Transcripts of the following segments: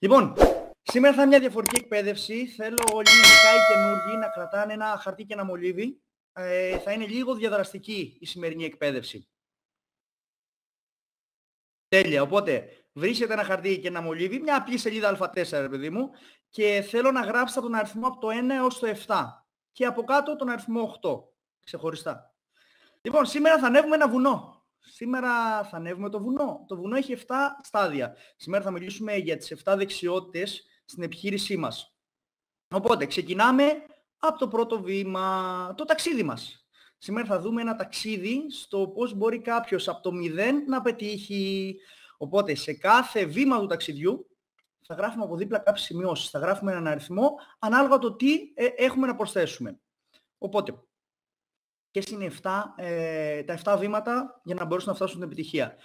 Λοιπόν, σήμερα θα είναι μια διαφορετική εκπαίδευση. Θέλω όλοι οι καινούργοι να κρατάνε ένα χαρτί και ένα μολύβι. Θα είναι λίγο διαδραστική η σημερινή εκπαίδευση. Τέλεια. Οπότε, βρίσκετε ένα χαρτί και ένα μολύβι, μια απλή σελίδα Α4, ρε παιδί μου, και θέλω να γράψετε τον αριθμό από το 1 έως το 7 και από κάτω τον αριθμό 8, ξεχωριστά. Λοιπόν, σήμερα θα ανέβουμε ένα βουνό. Σήμερα θα ανέβουμε το βουνό. Το βουνό έχει 7 στάδια. Σήμερα θα μιλήσουμε για τις 7 δεξιότητες στην επιχείρησή μας. Οπότε, ξεκινάμε από το πρώτο βήμα, το ταξίδι μας. Σήμερα θα δούμε ένα ταξίδι στο πώς μπορεί κάποιος από το 0 να πετύχει. Οπότε, σε κάθε βήμα του ταξιδιού θα γράφουμε από δίπλα κάποιες σημειώσεις. Θα γράφουμε έναν αριθμό ανάλογα το τι έχουμε να προσθέσουμε. Οπότε, ποιες είναι τα 7 βήματα για να μπορέσουν να φτάσουν στην επιτυχία.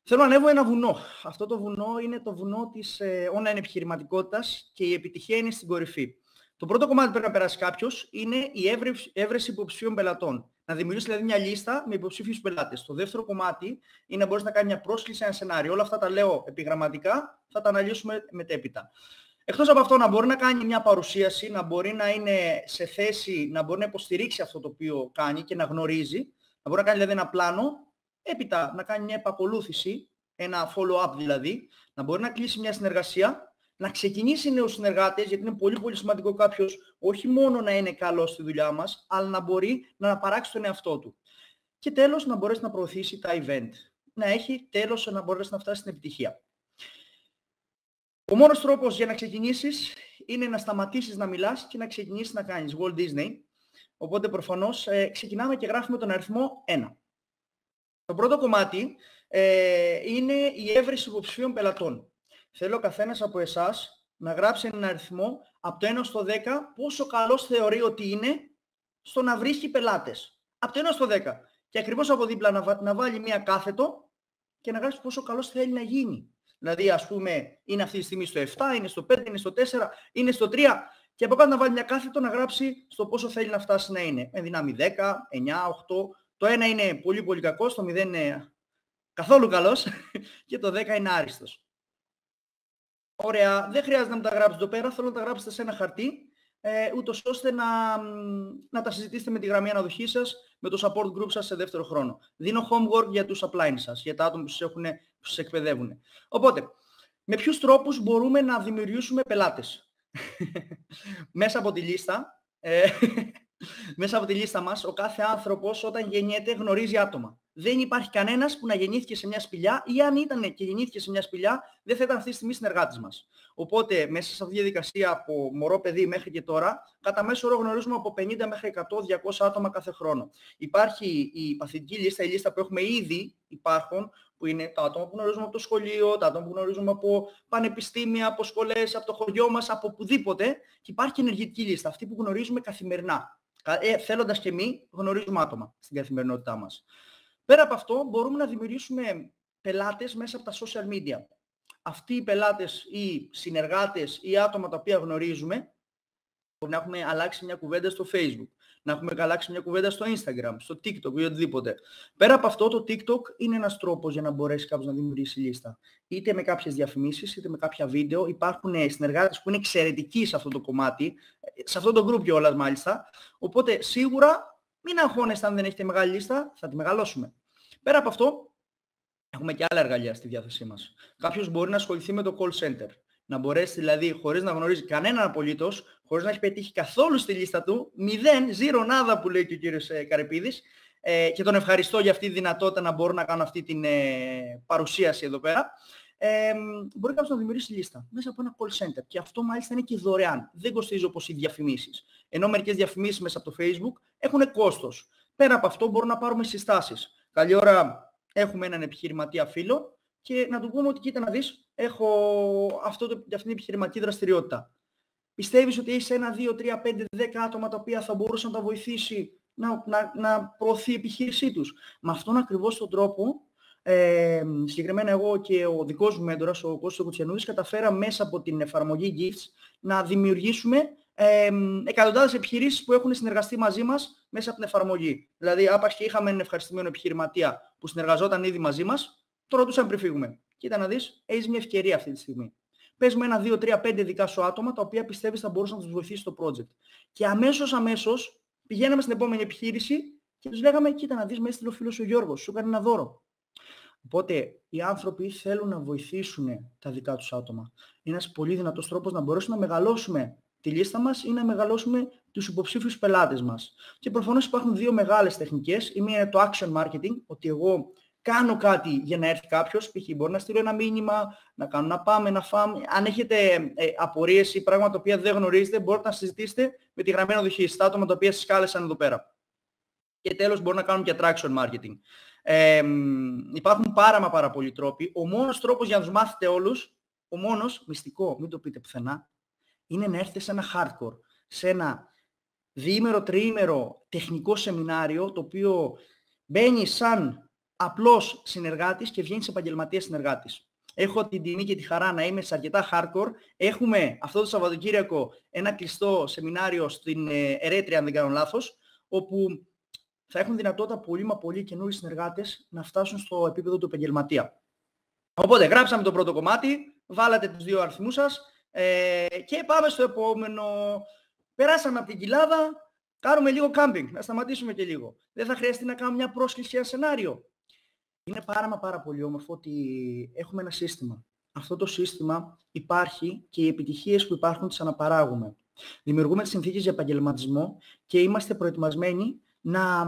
Θέλω να ανέβω ένα βουνό. Αυτό το βουνό είναι το βουνό της online επιχειρηματικότητας και η επιτυχία είναι στην κορυφή. Το πρώτο κομμάτι που πρέπει να περάσει κάποιος είναι η έβρεση υποψηφίων πελατών. Να δημιουργήσει δηλαδή μια λίστα με υποψήφιους πελάτες. Το δεύτερο κομμάτι είναι να μπορείς να κάνεις μια πρόσκληση σε ένα σενάριο. Όλα αυτά τα λέω επιγραμματικά, θα τα αναλύσουμε μετέπειτα. Εκτός από αυτό, να μπορεί να κάνει μια παρουσίαση, να μπορεί να είναι σε θέση να μπορεί να υποστηρίξει αυτό το οποίο κάνει και να γνωρίζει, να μπορεί να κάνει δηλαδή ένα πλάνο, έπειτα να κάνει μια επακολούθηση, ένα follow-up δηλαδή, να μπορεί να κλείσει μια συνεργασία, να ξεκινήσει νέους συνεργάτες, γιατί είναι πολύ πολύ σημαντικό κάποιος όχι μόνο να είναι καλός στη δουλειά μας, αλλά να μπορεί να αναπαράξει τον εαυτό του. Και τέλος, να μπορέσει να προωθήσει τα event. Να έχει τέλος να μπορέσει να φτάσει στην επιτυχία. Ο μόνος τρόπος για να ξεκινήσεις είναι να σταματήσεις να μιλάς και να ξεκινήσεις να κάνεις. Walt Disney. Οπότε προφανώς ξεκινάμε και γράφουμε τον αριθμό 1. Το πρώτο κομμάτι είναι η έβρεση υποψηφίων πελατών. Θέλω ο καθένας από εσάς να γράψει έναν αριθμό από το 1 στο 10 πόσο καλός θεωρεί ότι είναι στο να βρίσκει πελάτες. Από το 1 στο 10. Και ακριβώς από δίπλα να βάλει μία κάθετο και να γράψει πόσο καλός θέλει να γίνει. Δηλαδή, ας πούμε, είναι αυτή τη στιγμή στο 7, είναι στο 5, είναι στο 4, είναι στο 3 και από κάτω να βάλει μια κάθετο να γράψει στο πόσο θέλει να φτάσει να είναι. Με δυνάμει 10, 9, 8. Το 1 είναι πολύ πολύ κακός, το 0 είναι καθόλου καλός και το 10 είναι άριστος. Ωραία, δεν χρειάζεται να μου τα γράψετε εδώ πέρα, θέλω να τα γράψετε σε ένα χαρτί, ούτως ώστε να τα συζητήσετε με τη γραμμή αναδοχής σας, με το support group σας σε δεύτερο χρόνο. Δίνω homework για τους upline σας, για τα άτομα που σας εκπαιδεύουν. Οπότε, με ποιους τρόπους μπορούμε να δημιουργήσουμε πελάτες? Μέσα από τη λίστα, μέσα από τη λίστα μας, ο κάθε άνθρωπος όταν γεννιέται γνωρίζει άτομα. Δεν υπάρχει κανένας που να γεννήθηκε σε μια σπηλιά ή αν ήταν και γεννήθηκε σε μια σπηλιά, δεν θα ήταν αυτή τη στιγμή συνεργάτης μας. Οπότε, μέσα σε αυτή τη διαδικασία από μωρό παιδί μέχρι και τώρα, κατά μέσο όρο γνωρίζουμε από 50 μέχρι 100-200 άτομα κάθε χρόνο. Υπάρχει η παθητική λίστα, η λίστα που έχουμε ήδη υπάρχουν, που είναι τα άτομα που γνωρίζουμε από το σχολείο, τα άτομα που γνωρίζουμε από πανεπιστήμια, από σχολές, από το χωριό μας, από οπουδήποτε. Και υπάρχει και ενεργητική λίστα, αυτή που γνωρίζουμε καθημερινά. Θέλοντας και εμείς γνωρίζουμε άτομα στην καθημερινότητά μας. Πέρα από αυτό, μπορούμε να δημιουργήσουμε πελάτες μέσα από τα social media. Αυτοί οι πελάτες ή συνεργάτες ή άτομα τα οποία γνωρίζουμε, μπορεί να έχουμε αλλάξει μια κουβέντα στο Facebook, να έχουμε αλλάξει μια κουβέντα στο Instagram, στο TikTok ή οτιδήποτε. Πέρα από αυτό, το TikTok είναι ένας τρόπος για να μπορέσει κάποιος να δημιουργήσει λίστα. Είτε με κάποιες διαφημίσεις, είτε με κάποια βίντεο. Υπάρχουν συνεργάτες που είναι εξαιρετικοί σε αυτό το κομμάτι, σε αυτό το group κιόλας μάλιστα. Οπότε σίγουρα μην αγχώνεστε αν δεν έχετε μεγάλη λίστα, θα τη μεγαλώσουμε. Πέρα από αυτό, έχουμε και άλλα εργαλεία στη διάθεσή μας. Κάποιος μπορεί να ασχοληθεί με το call center. Να μπορέσει δηλαδή, χωρίς να γνωρίζει κανέναν απολύτως, χωρίς να έχει πετύχει καθόλου στη λίστα του, 0, zero, nada που λέει και ο κύριος Καρυπίδης, και τον ευχαριστώ για αυτή τη δυνατότητα να μπορώ να κάνω αυτή την παρουσίαση εδώ πέρα. Μπορεί κάποιος να δημιουργήσει λίστα μέσα από ένα call center. Και αυτό μάλιστα είναι και δωρεάν. Δεν κοστίζει όπως οι διαφημίσεις. Ενώ μερικές διαφημίσεις μέσα από το Facebook έχουν κόστος. Πέρα από αυτό μπορούμε να πάρουμε συστάσεις. Καλή ώρα έχουμε έναν επιχειρηματία φίλο και να του πούμε ότι κοίτα να δεις, έχω αυτή την επιχειρηματική δραστηριότητα. Πιστεύεις ότι έχεις 1, 2, 3, 5, 10 άτομα τα οποία θα μπορούσαν να τα βοηθήσει να προωθεί η επιχείρησή τους? Με αυτόν ακριβώς τον τρόπο, συγκεκριμένα εγώ και ο δικός μου μέντορας, ο Κώστας Κουτσιανούδης, καταφέραμε μέσα από την εφαρμογή Gifts να δημιουργήσουμε εκατοντάδες επιχειρήσεις που έχουν συνεργαστεί μαζί μας μέσα από την εφαρμογή. Δηλαδή, άπαξ και είχαμε έναν ευχαριστημένο επιχειρηματία που συνεργαζόταν ήδη μαζί μας, το ρωτούσαμε πριν φύγουμε. Κοίτα να δεις, έχεις μια ευκαιρία αυτή τη στιγμή. πες με 1, 2, 3, 5 δικά σου άτομα τα οποία πιστεύεις θα μπορούσαν να τους βοηθήσει στο project. Και αμέσως πηγαίναμε στην επόμενη επιχείρηση και τους λέγαμε: κοίτα να δεις, με έστειλε ο φίλος ο Γιώργος, σου έκανε ένα δώρο. Οπότε οι άνθρωποι θέλουν να βοηθήσουν τα δικά τους άτομα. Είναι ένας πολύ δυνατός τρόπος να μπορέσουμε να μεγαλώσουμε τη λίστα μας ή να μεγαλώσουμε τους υποψήφιους πελάτες μας. Και προφανώς υπάρχουν δύο μεγάλες τεχνικές. Η μία είναι το action marketing, ότι εγώ κάνω κάτι για να έρθει κάποιος. Π.χ. μπορώ να στείλω ένα μήνυμα, να κάνω να πάμε, να φάμε. Αν έχετε απορίες ή πράγματα τα οποία δεν γνωρίζετε, μπορείτε να συζητήσετε με τη γραμμή αναδοχή στα άτομα τα οποία σας κάλεσαν εδώ πέρα. Και τέλος μπορούμε να κάνουμε και attraction marketing. Υπάρχουν πάρα πολλοί τρόποι. Ο μόνος τρόπος για να τους μάθετε όλους, ο μόνος, μυστικό, μην το πείτε πουθενά, είναι να έρθετε σε ένα hardcore, σε ένα διήμερο, τριήμερο τεχνικό σεμινάριο, το οποίο μπαίνει σαν απλός συνεργάτης και βγαίνει επαγγελματίας συνεργάτης. Έχω την τιμή και τη χαρά να είμαι σε αρκετά hardcore. Έχουμε αυτό το Σαββατοκύριακο ένα κλειστό σεμινάριο στην Ερέτρια, αν δεν κάνω λάθος, όπου θα έχουν δυνατότητα πολλοί καινούριοι συνεργάτες να φτάσουν στο επίπεδο του επαγγελματία. Οπότε γράψαμε το πρώτο κομμάτι, βάλατε τους δύο αριθμούς σας και πάμε στο επόμενο. Περάσαμε από την Κοιλάδα, κάνουμε λίγο κάμπινγκ, να σταματήσουμε και λίγο. Δεν θα χρειαστεί να κάνουμε μια πρόσκληση για σενάριο. Είναι πάρα πολύ όμορφο ότι έχουμε ένα σύστημα. Αυτό το σύστημα υπάρχει και οι επιτυχίες που υπάρχουν τις αναπαράγουμε. Δημιουργούμε τις συνθήκες για επαγγελματισμό και είμαστε προετοιμασμένοι να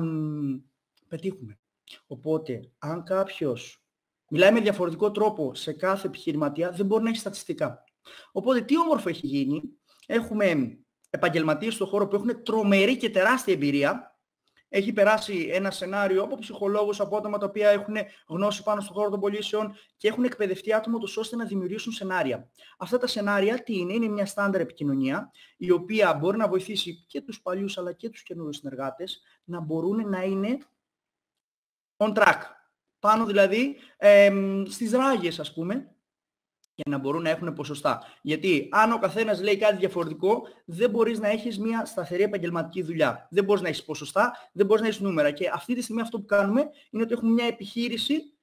πετύχουμε. Οπότε, αν κάποιος μιλάει με διαφορετικό τρόπο σε κάθε επιχειρηματία, δεν μπορεί να έχει στατιστικά. Οπότε, τι όμορφο έχει γίνει, έχουμε επαγγελματίες στον χώρο που έχουν τρομερή και τεράστια εμπειρία. Έχει περάσει ένα σενάριο από ψυχολόγους, από άτομα τα οποία έχουν γνώση πάνω στον χώρο των πωλήσεων και έχουν εκπαιδευτεί άτομα ώστε να δημιουργήσουν σενάρια. Αυτά τα σενάρια τι είναι? Είναι μια στάνταρ επικοινωνία, η οποία μπορεί να βοηθήσει και τους παλιούς αλλά και τους καινούριους συνεργάτες να μπορούν να είναι on track. Πάνω δηλαδή στις ράγες, ας πούμε, για να μπορούν να έχουν ποσοστά. Γιατί αν ο καθένας λέει κάτι διαφορετικό, δεν μπορείς να έχεις μια σταθερή επαγγελματική δουλειά. Δεν μπορείς να έχεις ποσοστά, δεν μπορείς να έχεις νούμερα. Και αυτή τη στιγμή αυτό που κάνουμε είναι ότι έχουμε μια επιχείρηση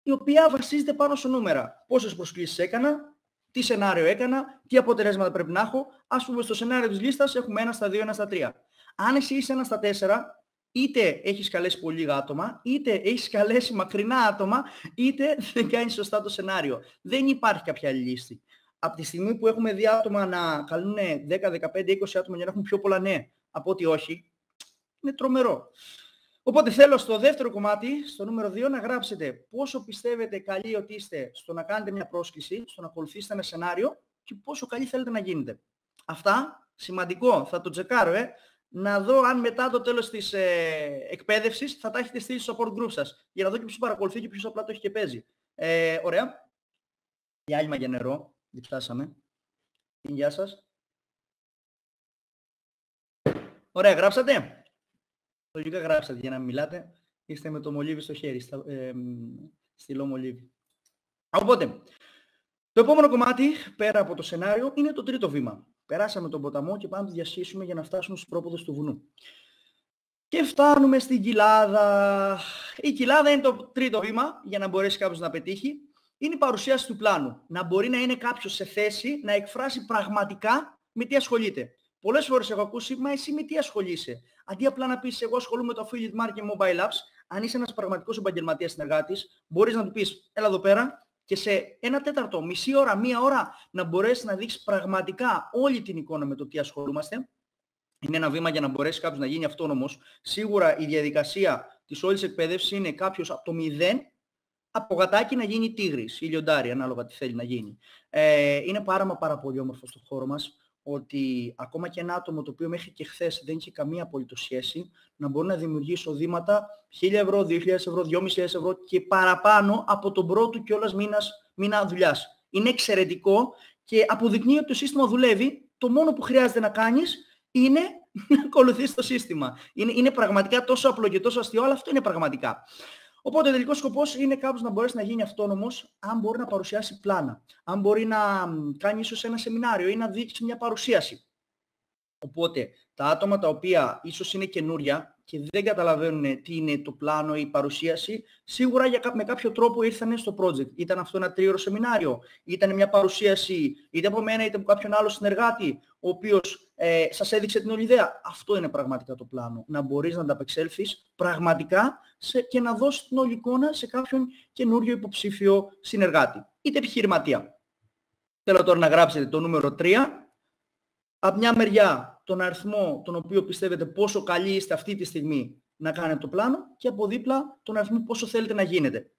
η οποία βασίζεται πάνω σε νούμερα. Πόσες προσκλήσεις έκανα, τι σενάριο έκανα, τι αποτελέσματα πρέπει να έχω. Ας πούμε στο σενάριο της λίστας έχουμε 1 στα 2, 1 στα 3. Αν εσύ είσαι 1 στα 4, είτε έχεις καλέσει πολύ λίγα άτομα, είτε έχεις καλέσει μακρινά άτομα, είτε δεν κάνεις σωστά το σενάριο. Δεν υπάρχει κάποια άλλη λύση. Από τη στιγμή που έχουμε δει άτομα να καλούν 10, 15, 20 άτομα για να έχουν πιο πολλά ναι από ότι όχι, είναι τρομερό. Οπότε θέλω στο δεύτερο κομμάτι, στο νούμερο 2, να γράψετε πόσο πιστεύετε καλοί ότι είστε στο να κάνετε μια πρόσκληση, στο να ακολουθήσετε ένα σενάριο και πόσο καλοί θέλετε να γίνετε. Αυτά, σημαντικό, θα το τσεκάρω, να δω αν μετά το τέλος της εκπαίδευσης θα τα έχετε στείλει στο support group σας, για να δω και ποιος παρακολουθεί και ποιος απλά το έχει και παίζει. Ωραία. Διάλειμμα για νερό, διψάσαμε. Γεια σας. Ωραία, γράψατε. Λογικά γράψατε για να μην μιλάτε. Είστε με το μολύβι στο χέρι, στυλό μολύβι. Οπότε, το επόμενο κομμάτι, πέρα από το σενάριο, είναι το τρίτο βήμα. Περάσαμε τον ποταμό και πάμε να διασχίσουμε για να φτάσουμε στους πρόποδες του βουνού. Και φτάνουμε στην Κοιλάδα. Η Κοιλάδα είναι το τρίτο βήμα για να μπορέσει κάποιος να πετύχει. Είναι η παρουσίαση του πλάνου. Να μπορεί να είναι κάποιος σε θέση να εκφράσει πραγματικά με τι ασχολείται. Πολλές φορές έχω ακούσει, μα εσύ με τι ασχολείσαι? Αντί απλά να πεις, εγώ ασχολούμαι με το affiliate marketing mobile apps, αν είσαι ένας πραγματικός επαγγελματίας συνεργάτης, μπορείς να του πεις, έλα εδώ πέρα και σε 1/4, μισή ώρα, 1 ώρα να μπορέσεις να δείξεις πραγματικά όλη την εικόνα με το τι ασχολούμαστε. Είναι ένα βήμα για να μπορέσει κάποιος να γίνει αυτόνομος. Σίγουρα η διαδικασία της όλης εκπαίδευσης είναι κάποιος από το 0 από γατάκι να γίνει τίγρης ή λιοντάρι, ανάλογα τι θέλει να γίνει. Είναι πάρα πολύ όμορφο στον χώρο μας ότι ακόμα και ένα άτομο το οποίο μέχρι και χθες δεν είχε καμία απολύτως σχέση να μπορεί να δημιουργήσει εισοδήματα 1.000 ευρώ, 2.000 ευρώ, 2.500 ευρώ και παραπάνω από τον πρώτο κιόλας μήνα δουλειάς. Είναι εξαιρετικό και αποδεικνύει ότι το σύστημα δουλεύει. Το μόνο που χρειάζεται να κάνεις είναι να ακολουθείς το σύστημα. Είναι πραγματικά τόσο απλό και τόσο αστείο, αλλά αυτό είναι πραγματικά. Οπότε ο τελικός σκοπός είναι κάποιος να μπορέσει να γίνει αυτόνομος, αν μπορεί να παρουσιάσει πλάνα, αν μπορεί να κάνει ίσως ένα σεμινάριο ή να δείξει μια παρουσίαση. Οπότε τα άτομα τα οποία ίσως είναι καινούρια, και δεν καταλαβαίνουν τι είναι το πλάνο ή η παρουσίαση, σίγουρα με κάποιο τρόπο ήρθαν στο project. Ήταν αυτό ένα 3ωρο σεμινάριο, ήταν μια παρουσίαση είτε από μένα είτε από κάποιον άλλο συνεργάτη, ο οποίος σας έδειξε την όλη ιδέα. Αυτό είναι πραγματικά το πλάνο. Να μπορείς να ανταπεξέλθεις πραγματικά και να δώσεις την όλη εικόνα σε κάποιον καινούριο υποψήφιο συνεργάτη, είτε επιχειρηματία. Θέλω τώρα να γράψετε το νούμερο 3. Από μια μεριά τον αριθμό τον οποίο πιστεύετε πόσο καλοί είστε αυτή τη στιγμή να κάνετε το πλάνο και από δίπλα τον αριθμό πόσο θέλετε να γίνετε.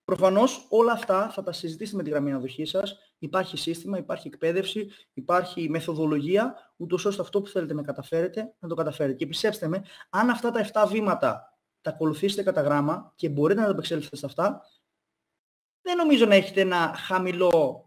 Προφανώς όλα αυτά θα τα συζητήσετε με τη γραμμή αναδοχής σας. Υπάρχει σύστημα, υπάρχει εκπαίδευση, υπάρχει μεθοδολογία, ούτως ώστε αυτό που θέλετε να καταφέρετε, να το καταφέρετε. Και πιστέψτε με, αν αυτά τα 7 βήματα τα ακολουθήσετε κατά γράμμα και μπορείτε να ανταπεξέλθετε σε αυτά, δεν νομίζω να έχετε ένα χαμηλό.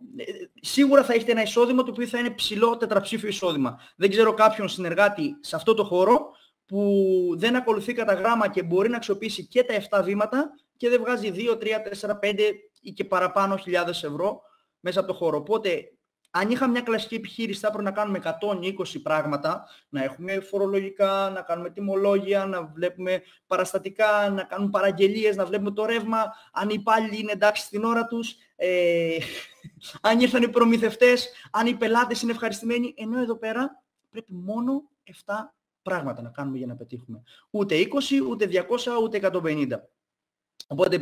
Σίγουρα θα έχετε ένα εισόδημα το οποίο θα είναι ψηλό τετραψήφιο εισόδημα. Δεν ξέρω κάποιον συνεργάτη σε αυτό το χώρο που δεν ακολουθεί κατά γράμμα και μπορεί να αξιοποιήσει και τα 7 βήματα και δεν βγάζει 2, 3, 4, 5 ή και παραπάνω χιλιάδες ευρώ μέσα από το χώρο. Οπότε, αν είχα μια κλασική επιχείρηση, θα έπρεπε να κάνουμε 120 πράγματα, να έχουμε φορολογικά, να κάνουμε τιμολόγια, να βλέπουμε παραστατικά, να κάνουμε παραγγελίες, να βλέπουμε το ρεύμα, αν οι υπάλληλοι είναι εντάξει στην ώρα τους, αν ήρθαν οι προμηθευτές, αν οι πελάτες είναι ευχαριστημένοι. Ενώ εδώ πέρα πρέπει μόνο 7 πράγματα να κάνουμε για να πετύχουμε. Ούτε 20, ούτε 200, ούτε 150. Οπότε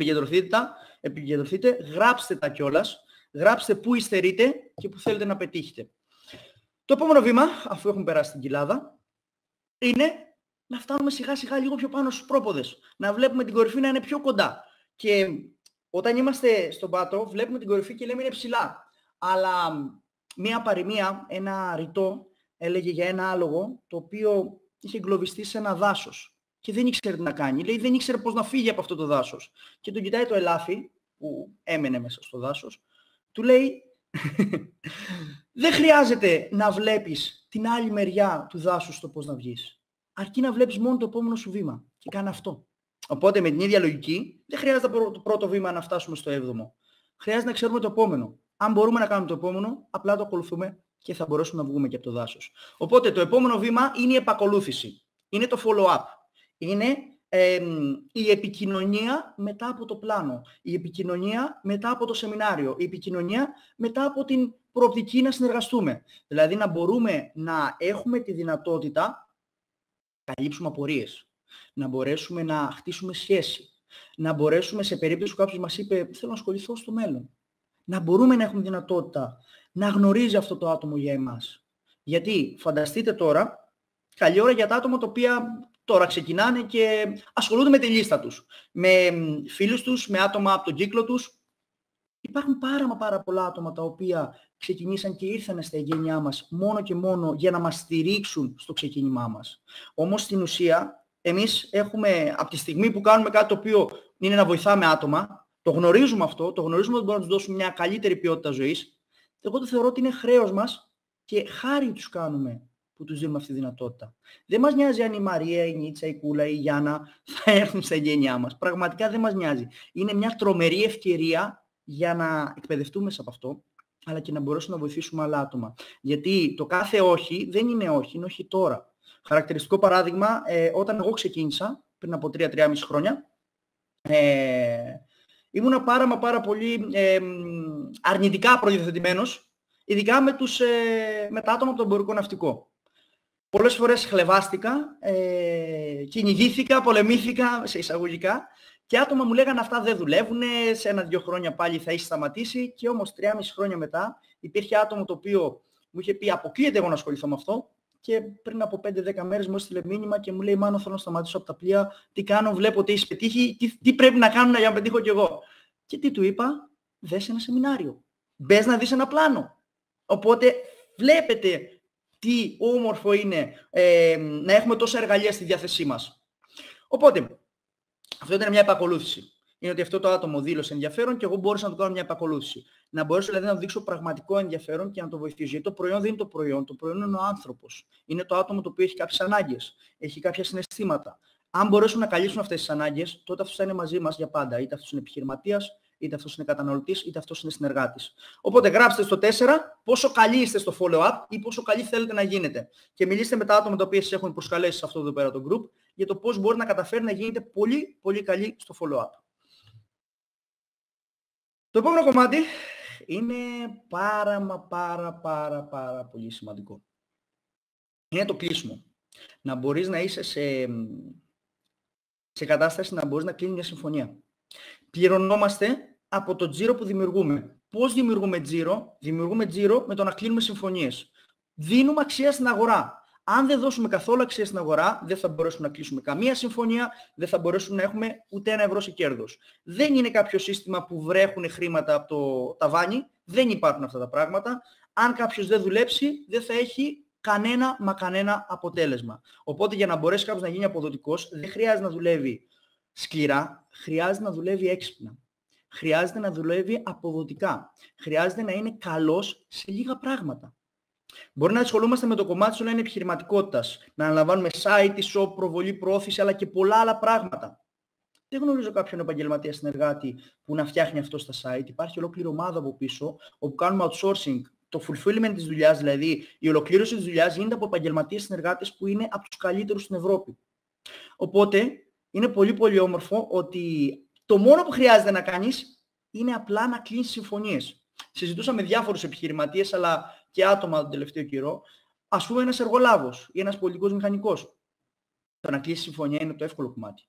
επικεντρωθείτε, γράψτε τα κιόλας. Γράψτε πού υστερείτε και πού θέλετε να πετύχετε. Το επόμενο βήμα, αφού έχουμε περάσει την κοιλάδα, είναι να φτάνουμε σιγά σιγά λίγο πιο πάνω στους πρόποδες. Να βλέπουμε την κορυφή να είναι πιο κοντά. Και όταν είμαστε στον πάτο, βλέπουμε την κορυφή και λέμε είναι ψηλά. Αλλά μία παροιμία, ένα ρητό, έλεγε για ένα άλογο, το οποίο είχε εγκλωβιστεί σε ένα δάσος. Και δεν ήξερε τι να κάνει. Λέει, δεν ήξερε πώς να φύγει από αυτό το δάσος. Και τον κοιτάει το ελάφι, που έμενε μέσα στο δάσος. Του λέει, δεν χρειάζεται να βλέπεις την άλλη μεριά του δάσους το πώς να βγεις. Αρκεί να βλέπεις μόνο το επόμενο σου βήμα. Και κάνε αυτό. Οπότε με την ίδια λογική, δεν χρειάζεται το πρώτο βήμα να φτάσουμε στο 7ο. Χρειάζεται να ξέρουμε το επόμενο. Αν μπορούμε να κάνουμε το επόμενο, απλά το ακολουθούμε και θα μπορέσουμε να βγούμε και από το δάσος. Οπότε το επόμενο βήμα είναι η επακολούθηση. Είναι το follow-up. Είναι η επικοινωνία μετά από το πλάνο, η επικοινωνία μετά από το σεμινάριο, η επικοινωνία μετά από την προοπτική να συνεργαστούμε. Δηλαδή να μπορούμε να έχουμε τη δυνατότητα να καλύψουμε απορίες, να μπορέσουμε να χτίσουμε σχέση, να μπορέσουμε σε περίπτωση που κάποιος μας είπε θέλω να ασχοληθώ στο μέλλον, να μπορούμε να έχουμε δυνατότητα να γνωρίζει αυτό το άτομο για εμάς. Γιατί φανταστείτε τώρα, καλή ώρα για τα άτομα τα οποία τώρα ξεκινάνε και ασχολούνται με τη λίστα τους, με φίλους τους, με άτομα από τον κύκλο τους. Υπάρχουν πάρα πολλά άτομα τα οποία ξεκινήσαν και ήρθαν στα εγγένειά μας μόνο και μόνο για να μας στηρίξουν στο ξεκίνημά μας. Όμως στην ουσία εμείς έχουμε από τη στιγμή που κάνουμε κάτι το οποίο είναι να βοηθάμε άτομα, το γνωρίζουμε αυτό, το γνωρίζουμε ότι μπορούμε να τους δώσουμε μια καλύτερη ποιότητα ζωής. Εγώ το θεωρώ ότι είναι χρέος μας και χάρη τους κάνουμε που τους δίνουμε αυτή τη δυνατότητα. Δεν μας νοιάζει αν η Μαρία, η Νίτσα, η Κούλα, η Γιάννα θα έρθουν στα εγγένειά μας. Πραγματικά δεν μας νοιάζει. Είναι μια τρομερή ευκαιρία για να εκπαιδευτούμε μέσα από αυτό, αλλά και να μπορέσουμε να βοηθήσουμε άλλα άτομα. Γιατί το κάθε όχι δεν είναι όχι, είναι όχι τώρα. Χαρακτηριστικό παράδειγμα, όταν εγώ ξεκίνησα, πριν από 3-3,5 χρόνια, ήμουνα πάρα πολύ αρνητικά προδιαθετημένος, ειδικά με τα άτομα από το εμπορικό ναυτικό. Πολλές φορές χλευάστηκα, κυνηγήθηκα, πολεμήθηκα σε εισαγωγικά και άτομα μου λέγανε αυτά δεν δουλεύουν, σε 1-2 χρόνια πάλι θα έχει σταματήσει και όμως 3,5 χρόνια μετά υπήρχε άτομο το οποίο μου είχε πει αποκλείεται εγώ να ασχοληθώ με αυτό και πριν από 5-10 μέρες μου έστειλε μήνυμα και μου λέει Μάνο θέλω να σταματήσω από τα πλοία, τι κάνω, βλέπω ότι έχεις πετύχει, τι πρέπει να κάνω για να πετύχω κι εγώ. Και τι του είπα, δες ένα σεμινάριο, μπες να δεις ένα πλάνο. Οπότε βλέπετε τι όμορφο είναι να έχουμε τόσα εργαλεία στη διάθεσή μας. Οπότε, αυτό ήταν μια επακολούθηση. Είναι ότι αυτό το άτομο δήλωσε ενδιαφέρον και εγώ μπόρεσα να του κάνω μια επακολούθηση. Να μπορέσω δηλαδή να του δείξω πραγματικό ενδιαφέρον και να το βοηθήσω. Γιατί το προϊόν δεν είναι το προϊόν, το προϊόν είναι ο άνθρωπος. Είναι το άτομο το οποίο έχει κάποιες ανάγκες, έχει κάποια συναισθήματα. Αν μπορέσουν να καλύψουν αυτές τις ανάγκες, τότε αυτός θα είναι μαζί μας για πάντα. Είτε αυτός είναι επιχειρηματίας, είτε αυτός είναι καταναλωτής, είτε αυτός είναι συνεργάτης. Οπότε γράψτε στο 4 πόσο καλοί είστε στο follow-up ή πόσο καλοί θέλετε να γίνετε. Και μιλήστε με τα άτομα τα οποία σας έχουν προσκαλέσει σε αυτό εδώ πέρα το group. για το πώς μπορεί να καταφέρει να γίνεται πολύ, πολύ καλή στο follow-up. Το επόμενο κομμάτι είναι πάρα πολύ σημαντικό. Είναι το κλείσιμο. Να μπορείς να είσαι σε κατάσταση να μπορείς να κλείνεις μια συμφωνία. Πληρωνόμαστε από το τζίρο που δημιουργούμε. Πώς δημιουργούμε τζίρο? Δημιουργούμε τζίρο με το να κλείνουμε συμφωνίες. Δίνουμε αξία στην αγορά. Αν δεν δώσουμε καθόλου αξία στην αγορά, δεν θα μπορέσουμε να κλείσουμε καμία συμφωνία, δεν θα μπορέσουμε να έχουμε ούτε ένα ευρώ σε κέρδος. Δεν είναι κάποιο σύστημα που βρέχουν χρήματα από το ταβάνι, δεν υπάρχουν αυτά τα πράγματα. Αν κάποιος δεν δουλέψει, δεν θα έχει κανένα αποτέλεσμα. Οπότε για να μπορέσει κάποιος να γίνει αποδοτικός, δεν χρειάζεται να δουλεύει σκληρά, χρειάζεται να δουλεύει έξυπνα. Χρειάζεται να δουλεύει αποδοτικά. Χρειάζεται να είναι καλός σε λίγα πράγματα. Μπορεί να ασχολούμαστε με το κομμάτι της online επιχειρηματικότητας, να αναλαμβάνουμε site, shop, προβολή, προώθηση, αλλά και πολλά άλλα πράγματα. Δεν γνωρίζω κάποιον επαγγελματία συνεργάτη που να φτιάχνει αυτό στα site. Υπάρχει ολόκληρη ομάδα από πίσω, όπου κάνουμε outsourcing. Το fulfillment της δουλειάς, δηλαδή η ολοκλήρωση της δουλειάς, γίνεται από επαγγελματίες συνεργάτες που είναι από τους καλύτερους στην Ευρώπη. Οπότε είναι πολύ όμορφο ότι το μόνο που χρειάζεται να κάνεις είναι απλά να κλείνεις συμφωνίες. Συζητούσα με διάφορους επιχειρηματίες αλλά και άτομα τον τελευταίο καιρό. Ας πούμε ένας εργολάβος ή ένας πολιτικός μηχανικός. Το να κλείσει συμφωνία είναι το εύκολο κομμάτι.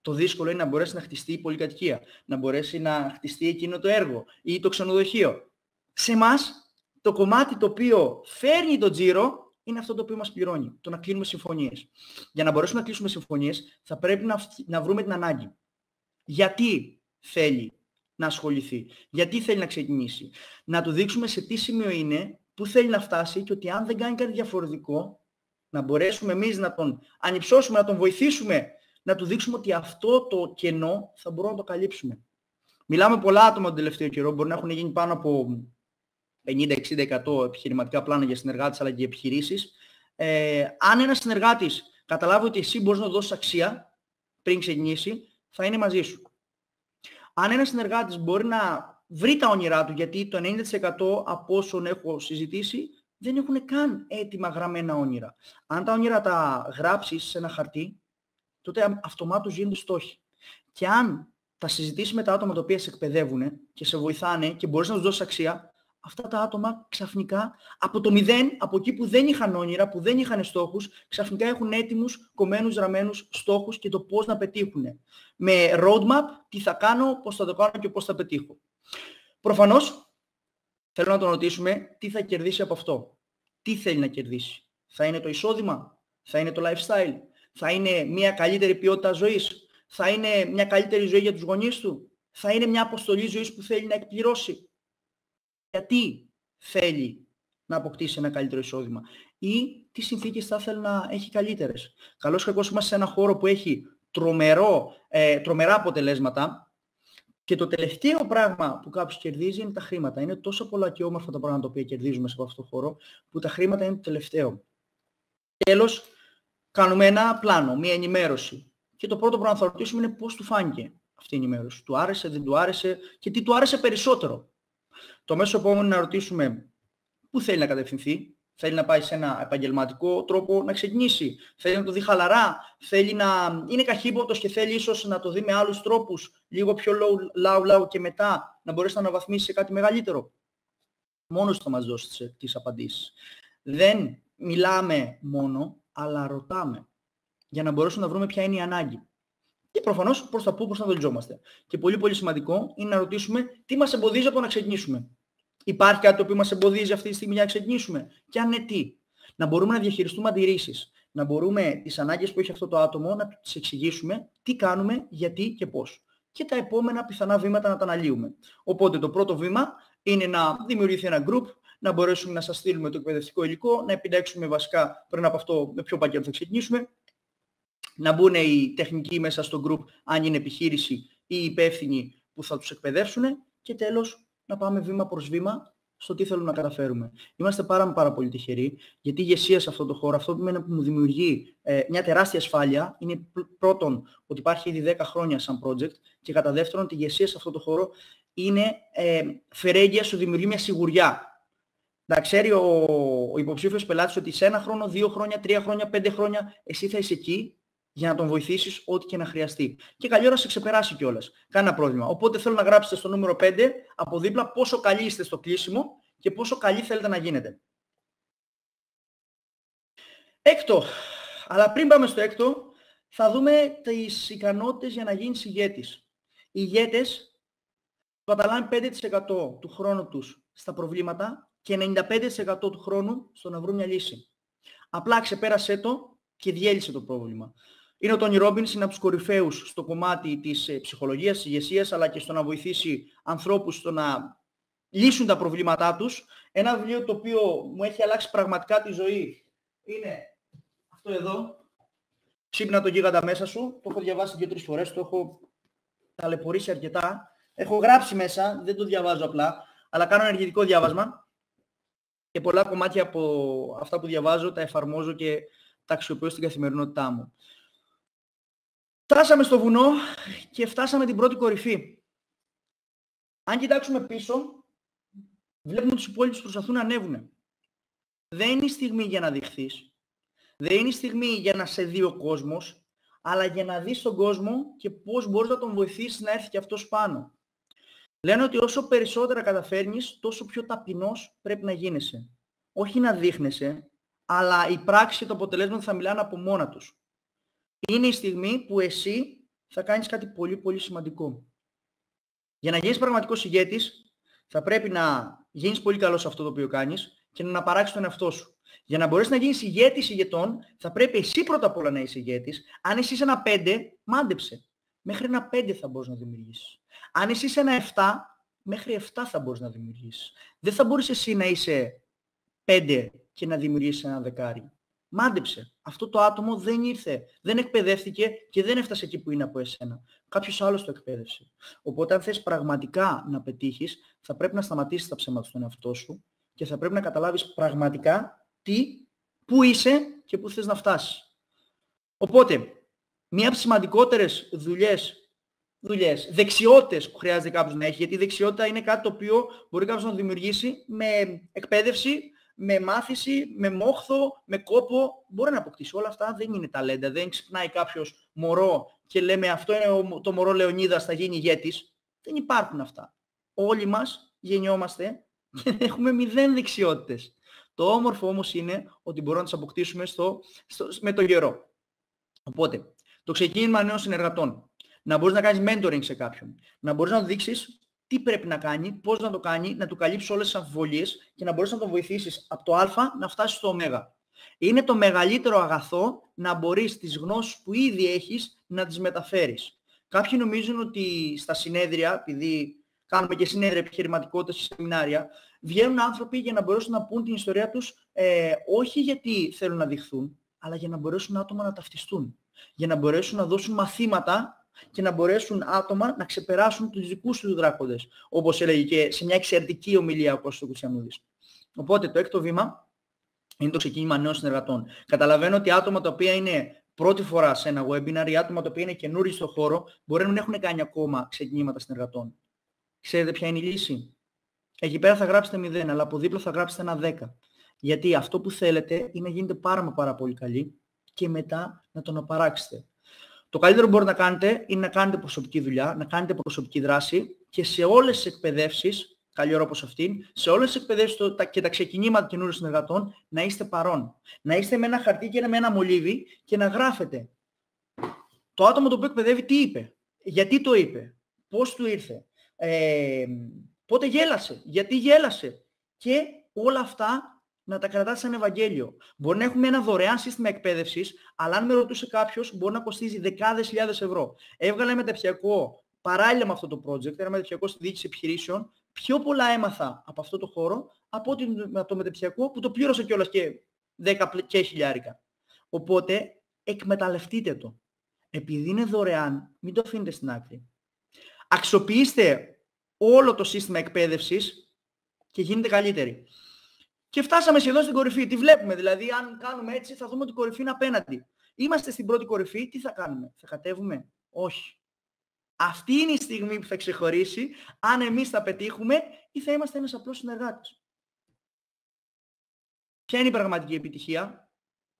Το δύσκολο είναι να μπορέσει να χτιστεί η πολυκατοικία, να μπορέσει να χτιστεί εκείνο το έργο ή το ξενοδοχείο. Σε εμάς, το κομμάτι το οποίο φέρνει το τζίρο είναι αυτό το οποίο μας πληρώνει, το να κλείνουμε συμφωνίες. Για να μπορέσουμε να κλείσουμε συμφωνίες θα πρέπει να βρούμε την ανάγκη. Γιατί θέλει να ασχοληθεί, γιατί θέλει να ξεκινήσει. Να του δείξουμε σε τι σημείο είναι, πού θέλει να φτάσει και ότι αν δεν κάνει κάτι διαφορετικό, να μπορέσουμε εμείς να τον ανυψώσουμε, να τον βοηθήσουμε, να του δείξουμε ότι αυτό το κενό θα μπορούμε να το καλύψουμε. Μιλάμε πολλά άτομα τον τελευταίο καιρό, μπορεί να έχουν γίνει πάνω από 50-60% επιχειρηματικά πλάνα για συνεργάτες αλλά και για επιχειρήσεις. Αν ένας συνεργάτης καταλάβει ότι εσύ μπορείς να δώσεις αξία πριν ξεκινήσει, θα είναι μαζί σου. Αν ένας συνεργάτης μπορεί να βρει τα όνειρά του, γιατί το 90% από όσων έχω συζητήσει δεν έχουν καν έτοιμα γραμμένα όνειρα. Αν τα όνειρα τα γράψεις σε ένα χαρτί, τότε αυτομάτως γίνονται στόχοι. Και αν τα συζητήσεις με τα άτομα τα οποία σε εκπαιδεύουν και σε βοηθάνε και μπορείς να τους δώσεις αξία, αυτά τα άτομα ξαφνικά από το μηδέν, από εκεί που δεν είχαν όνειρα, που δεν είχαν στόχους, ξαφνικά έχουν έτοιμους, κομμένους, ραμμένους στόχους και το πώς να πετύχουν. Με roadmap, τι θα κάνω, πώς θα το κάνω και πώς θα πετύχω. Προφανώς, θέλω να τον ρωτήσουμε τι θα κερδίσει από αυτό. Τι θέλει να κερδίσει. Θα είναι το εισόδημα, θα είναι το lifestyle, θα είναι μια καλύτερη ποιότητα ζωής, θα είναι μια καλύτερη ζωή για τους γονείς του, θα είναι μια αποστολή ζωής που θέλει να εκπληρώσει. Γιατί θέλει να αποκτήσει ένα καλύτερο εισόδημα ή τι συνθήκες θα ήθελε να έχει καλύτερες. Καλώς ή κακώς είμαστε σε ένα χώρο που έχει τρομερά αποτελέσματα και το τελευταίο πράγμα που κάποιος κερδίζει είναι τα χρήματα. Είναι τόσο πολλά και όμορφα τα πράγματα τα οποία κερδίζουμε σε αυτό το χώρο που τα χρήματα είναι το τελευταίο. Τέλος, κάνουμε ένα πλάνο, μια ενημέρωση. Και το πρώτο πράγμα που θα ρωτήσουμε είναι πώς του φάνηκε αυτή η ενημέρωση. Του άρεσε, δεν του άρεσε και τι του άρεσε περισσότερο. Το μέσο επόμενο είναι να ρωτήσουμε πού θέλει να κατευθυνθεί. Θέλει να πάει σε ένα επαγγελματικό τρόπο να ξεκινήσει. Θέλει να το δει χαλαρά. Θέλει να είναι καχύποπτος και θέλει ίσως να το δει με άλλους τρόπους, λίγο πιο low και μετά να μπορέσει να αναβαθμίσει σε κάτι μεγαλύτερο. Μόνος θα μας δώσει τις απαντήσεις. Δεν μιλάμε μόνο, αλλά ρωτάμε για να μπορέσουμε να βρούμε ποια είναι η ανάγκη. Και προφανώς προς τα πού προσανατολιζόμαστε. Και πολύ σημαντικό είναι να ρωτήσουμε τι μας εμποδίζει από να ξεκινήσουμε. Υπάρχει κάτι το οποίο μας εμποδίζει αυτή τη στιγμή για να ξεκινήσουμε. Και αν ναι, τι. Να μπορούμε να διαχειριστούμε αντιρρήσεις. Να μπορούμε τις ανάγκες που έχει αυτό το άτομο να τις εξηγήσουμε τι κάνουμε, γιατί και πώς. Και τα επόμενα πιθανά βήματα να τα αναλύουμε. Οπότε το πρώτο βήμα είναι να δημιουργηθεί ένα group, να μπορέσουμε να σας στείλουμε το εκπαιδευτικό υλικό, να επιλέξουμε βασικά πριν από αυτό με ποιο πακέτο θα ξεκινήσουμε. Να μπουν οι τεχνικοί μέσα στο group, αν είναι επιχείρηση ή υπεύθυνοι που θα τους εκπαιδεύσουν και τέλος να πάμε βήμα προς βήμα στο τι θέλουμε να καταφέρουμε. Είμαστε πάρα πολύ τυχεροί, γιατί η ηγεσία σε αυτό το χώρο, αυτό που μου δημιουργεί μια τεράστια ασφάλεια, είναι πρώτον ότι υπάρχει ήδη 10 χρόνια σαν project και κατά δεύτερον ότι η ηγεσία σε αυτό το χώρο είναι φερέγγια, σου δημιουργεί μια σιγουριά. Να ξέρει ο υποψήφιος πελάτης ότι σε 1 χρόνο, 2 χρόνια, 3 χρόνια, 5 χρόνια εσύ θα είσαι εκεί για να τον βοηθήσεις ό,τι και να χρειαστεί. Και καλή ώρα σε ξεπεράσει κιόλας. Κανένα πρόβλημα. Οπότε θέλω να γράψετε στο νούμερο 5 από δίπλα πόσο καλοί είστε στο κλείσιμο και πόσο καλοί θέλετε να γίνετε. Έκτο, αλλά πριν πάμε στο έκτο, θα δούμε τις ικανότητες για να γίνεις ηγέτης. Οι ηγέτες καταλάβουν 5% του χρόνου τους στα προβλήματα και 95% του χρόνου στο να βρουν μια λύση. Απλά ξεπέρασέ το και διέλυσε το πρόβλημα. Είναι ο Τόνι Ρόμπινς, είναι από τους κορυφαίους στο κομμάτι της ψυχολογίας, της ηγεσίας, αλλά και στο να βοηθήσει ανθρώπους στο να λύσουν τα προβλήματά τους. Ένα βιβλίο το οποίο μου έχει αλλάξει πραγματικά τη ζωή είναι αυτό εδώ. Ξύπνα το γίγαντα μέσα σου. Το έχω διαβάσει 2-3 φορές, το έχω ταλαιπωρήσει αρκετά. Έχω γράψει μέσα, δεν το διαβάζω απλά, αλλά κάνω ενεργητικό διάβασμα. Και πολλά κομμάτια από αυτά που διαβάζω τα εφαρμόζω και τα αξιοποιώ στην καθημερινότητά μου. Φτάσαμε στο βουνό και φτάσαμε την πρώτη κορυφή. Αν κοιτάξουμε πίσω, βλέπουμε τους υπόλοιπους προσπαθούν να ανέβουν. Δεν είναι η στιγμή για να δειχθείς. Δεν είναι η στιγμή για να σε δει ο κόσμος, αλλά για να δεις τον κόσμο και πώς μπορείς να τον βοηθήσεις να έρθει και αυτός πάνω. Λένε ότι όσο περισσότερα καταφέρνεις, τόσο πιο ταπεινός πρέπει να γίνεσαι. Όχι να δείχνεσαι, αλλά η πράξη και το αποτελέσμα θα μιλάνε από μόνα τους. Είναι η στιγμή που εσύ θα κάνεις κάτι πολύ πολύ σημαντικό. Για να γίνεις πραγματικός ηγέτης, θα πρέπει να γίνεις πολύ καλός σε αυτό το οποίο κάνεις και να αναπαράξεις τον εαυτό σου. Για να μπορέσεις να γίνεις ηγέτης ηγετών, θα πρέπει εσύ πρώτα απ' όλα να είσαι ηγέτης. Αν εσύ είσαι ένα 5, μάντεψε. Μέχρι ένα 5 θα μπορείς να δημιουργήσεις. Αν εσύ είσαι ένα 7, μέχρι 7 θα μπορείς να δημιουργήσεις. Δεν θα μπορείς εσύ να είσαι 5 και να δημιουργήσεις ένα 10. Μάντεψε. Αυτό το άτομο δεν ήρθε, δεν εκπαιδεύτηκε και δεν έφτασε εκεί που είναι από εσένα. Κάποιος άλλος το εκπαίδευσε. Οπότε αν θες πραγματικά να πετύχεις, θα πρέπει να σταματήσεις τα ψέματα στον εαυτό σου και θα πρέπει να καταλάβεις πραγματικά πού είσαι και πού θες να φτάσεις. Οπότε, μία από τις σημαντικότερες δεξιότητες που χρειάζεται κάποιος να έχει, γιατί η δεξιότητα είναι κάτι το οποίο μπορεί κάποιος να δημιουργήσει με εκπαίδευση, με μάθηση, με μόχθο, με κόπο, μπορεί να αποκτήσει. Όλα αυτά δεν είναι ταλέντα. Δεν ξυπνάει κάποιος μωρό και λέμε αυτό είναι το μωρό Λεωνίδας, θα γίνει ηγέτης. Δεν υπάρχουν αυτά. Όλοι μας γεννιόμαστε και έχουμε 0 δεξιότητες. Το όμορφο όμως είναι ότι μπορούμε να τις αποκτήσουμε με τον καιρό. Οπότε, το ξεκίνημα νέων συνεργατών. Να μπορείς να κάνεις mentoring σε κάποιον. Να μπορείς να του δείξεις τι πρέπει να κάνει, πώς να το κάνει, να του καλύψεις όλες τις αμφιβολίες και να μπορείς να τον βοηθήσεις από το α να φτάσεις στο ω. Είναι το μεγαλύτερο αγαθό να μπορείς τις γνώσεις που ήδη έχεις να τις μεταφέρεις. Κάποιοι νομίζουν ότι στα συνέδρια, επειδή κάνουμε και συνέδρια επιχειρηματικότητας και σεμινάρια, βγαίνουν άνθρωποι για να μπορέσουν να πούν την ιστορία τους όχι γιατί θέλουν να δειχθούν, αλλά για να μπορέσουν άτομα να ταυτιστούν. Για να μπορέσουν να δώσουν μαθήματα και να μπορέσουν άτομα να ξεπεράσουν τους δικούς τους δράκοντες, όπως έλεγε και σε μια εξαιρετική ομιλία ο Κώστας Κουτσιανούδης. Οπότε το έκτο βήμα είναι το ξεκίνημα νέων συνεργατών. Καταλαβαίνω ότι άτομα τα οποία είναι πρώτη φορά σε ένα webinar ή άτομα τα οποία είναι καινούριοι στον χώρο μπορεί να μην έχουν κάνει ακόμα ξεκινήματα συνεργατών. Ξέρετε ποια είναι η λύση? Εκεί πέρα θα γράψετε 0, αλλά από δίπλα θα γράψετε ένα 10. Γιατί αυτό που θέλετε είναι να γίνετε πάρα πολύ καλοί και μετά να τον απαράξετε. Το καλύτερο που μπορείτε να κάνετε είναι να κάνετε προσωπική δουλειά, να κάνετε προσωπική δράση και σε όλες τις εκπαιδεύσεις, καλή ώρα όπως αυτήν, σε όλες τις εκπαιδεύσεις και τα ξεκινήματα καινούριων συνεργατών να είστε παρόν. Να είστε με ένα χαρτί και με ένα μολύβι και να γράφετε το άτομο το οποίο εκπαιδεύει τι είπε, γιατί το είπε, πώς του ήρθε, πότε γέλασε, γιατί γέλασε και όλα αυτά να τα κρατάς σαν Ευαγγέλιο. Μπορεί να έχουμε ένα δωρεάν σύστημα εκπαίδευσης, αλλά αν με ρωτούσε κάποιος, μπορεί να κοστίζει δεκάδες χιλιάδες ευρώ. Έβγαλα μεταπτυχιακό παράλληλα με αυτό το project, ένα μεταπτυχιακό στη διοίκηση επιχειρήσεων, πιο πολλά έμαθα από αυτό το χώρο από ότι το μεταπτυχιακό που το πλήρωσα κιόλας και 10 και χιλιάρικα. Οπότε εκμεταλλευτείτε το. Επειδή είναι δωρεάν, μην το αφήνετε στην άκρη. Αξιοποιήστε όλο το σύστημα εκπαίδευσης και γίνετε καλύτεροι. Και φτάσαμε σχεδόν στην κορυφή. Τι βλέπουμε, δηλαδή, αν κάνουμε έτσι, θα δούμε ότι η κορυφή είναι απέναντι. Είμαστε στην πρώτη κορυφή, τι θα κάνουμε, θα κατέβουμε? Όχι. Αυτή είναι η στιγμή που θα ξεχωρίσει αν εμείς θα πετύχουμε ή θα είμαστε ένας απλός συνεργάτης. Ποια είναι η πραγματική επιτυχία?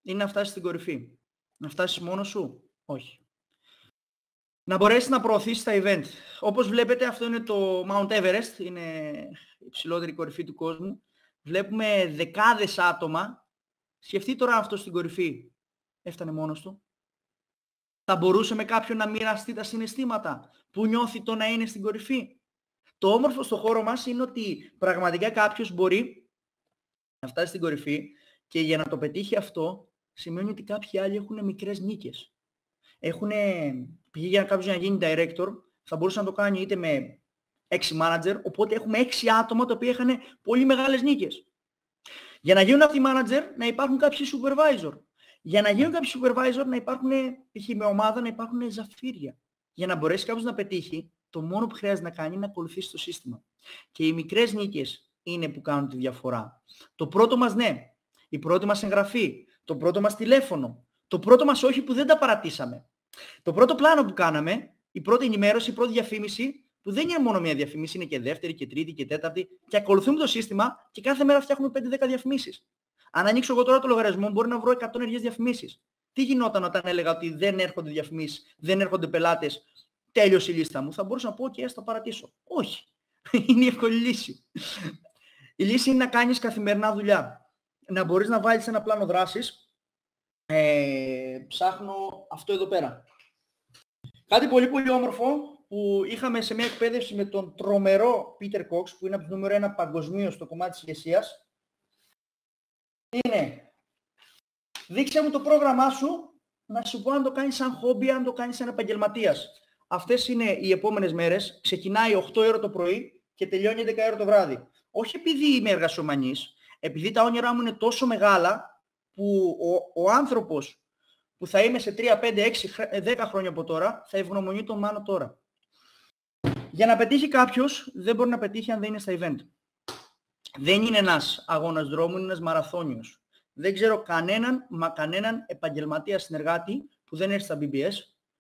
Είναι να φτάσεις στην κορυφή. Να φτάσεις μόνος σου. Όχι. Να μπορέσεις να προωθήσεις τα event. Όπως βλέπετε, αυτό είναι το Mount Everest, είναι η υψηλότερη κορυφή του κόσμου. Βλέπουμε δεκάδες άτομα. Σκεφτείτε τώρα αυτό στην κορυφή. Έφτανε μόνος του. Θα μπορούσε με κάποιον να μοιραστεί τα συναισθήματα που νιώθει το να είναι στην κορυφή. Το όμορφο στο χώρο μας είναι ότι πραγματικά κάποιος μπορεί να φτάσει στην κορυφή και για να το πετύχει αυτό σημαίνει ότι κάποιοι άλλοι έχουν μικρές νίκες. Πηγαίνει για κάποιος να γίνει director, θα μπορούσε να το κάνει είτε με 6 manager, οπότε έχουμε 6 άτομα τα οποία είχαν πολύ μεγάλες νίκες. Για να γίνουν αυτοί οι manager να υπάρχουν κάποιοι supervisor. Για να γίνουν κάποιοι supervisor να υπάρχουν, π.χ. με ομάδα, να υπάρχουν ζαφύρια. Για να μπορέσει κάποιος να πετύχει, το μόνο που χρειάζεται να κάνει είναι να ακολουθήσει το σύστημα. Και οι μικρές νίκες είναι που κάνουν τη διαφορά. Το πρώτο μας ναι, η πρώτη μας εγγραφή, το πρώτο μας τηλέφωνο, το πρώτο μας όχι που δεν τα παρατήσαμε. Το πρώτο πλάνο που κάναμε, η πρώτη ενημέρωση, η πρώτη διαφήμιση, που δεν είναι μόνο μία διαφήμιση, είναι και δεύτερη και τρίτη και τέταρτη, και ακολουθούμε το σύστημα και κάθε μέρα φτιάχνουμε 5-10 διαφημίσεις. Αν ανοίξω εγώ τώρα το λογαριασμό, μπορεί να βρω 100 ενεργές διαφημίσεις. Τι γινόταν όταν έλεγα ότι δεν έρχονται διαφημίσεις, δεν έρχονται πελάτες, τέλειωσε η λίστα μου? Θα μπορούσα να πω και θα παρατήσω. Όχι. Είναι η εύκολη λύση. Η λύση είναι να κάνεις καθημερινά δουλειά. Να μπορείς να βάλεις ένα πλάνο δράσης. Ψάχνω αυτό εδώ πέρα. Κάτι πολύ πολύ όμορφο που είχαμε σε μια εκπαίδευση με τον τρομερό Peter Cox, που είναι από το νούμερο 1 παγκοσμίως στο κομμάτι της ηγεσίας, είναι δείξε μου το πρόγραμμά σου, να σου πω αν το κάνεις σαν χόμπι, αν το κάνεις σαν επαγγελματίας. Αυτές είναι οι επόμενες μέρες. Ξεκινάει 8 ώρα το πρωί και τελειώνει 11 ώρα το βράδυ. Όχι επειδή είμαι εργασιομανής, επειδή τα όνειρά μου είναι τόσο μεγάλα που ο άνθρωπος που θα είμαι σε 3, 5, 6, 10 χρόνια από τώρα θα ευγνωμονεί τον Μάνο τώρα. Για να πετύχει κάποιος δεν μπορεί να πετύχει αν δεν είναι στα event. Δεν είναι ένας αγώνας δρόμου, είναι ένας μαραθώνιος. Δεν ξέρω κανέναν επαγγελματία συνεργάτη που δεν έρχεται στα BBS,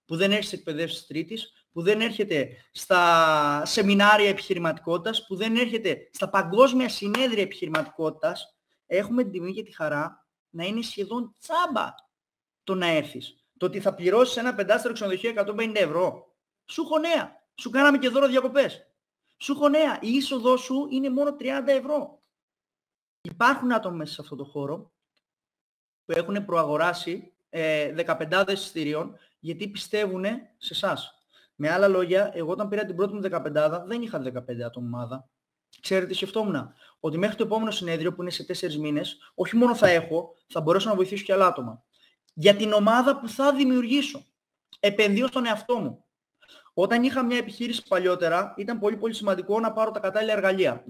που δεν έρχεται στις εκπαιδεύσεις τρίτης, που δεν έρχεται στα σεμινάρια επιχειρηματικότητας, που δεν έρχεται στα παγκόσμια συνέδρια επιχειρηματικότητας. Έχουμε την τιμή και τη χαρά να είναι σχεδόν τσάμπα το να έρθεις. Το ότι θα πληρώσεις ένα 5-στερο ξενοδοχείο 150 ευρώ. Σου έχω νέα. Σου κάναμε και δώρο διακοπές. Σου έχω νέα. Η είσοδό σου είναι μόνο 30 ευρώ. Υπάρχουν άτομα μέσα σε αυτό το χώρο που έχουν προαγοράσει 15 εισιτηρίων γιατί πιστεύουν σε εσάς. Με άλλα λόγια, εγώ όταν πήρα την πρώτη μου 15 δεν είχα 15 άτομα ομάδα. Ξέρετε, σκεφτόμουν ότι μέχρι το επόμενο συνέδριο που είναι σε 4 μήνες, όχι μόνο θα μπορέσω να βοηθήσω και άλλα άτομα. Για την ομάδα που θα δημιουργήσω. Επενδύω στον εαυτό μου. Όταν είχα μια επιχείρηση παλιότερα, ήταν πολύ πολύ σημαντικό να πάρω τα κατάλληλα εργαλεία.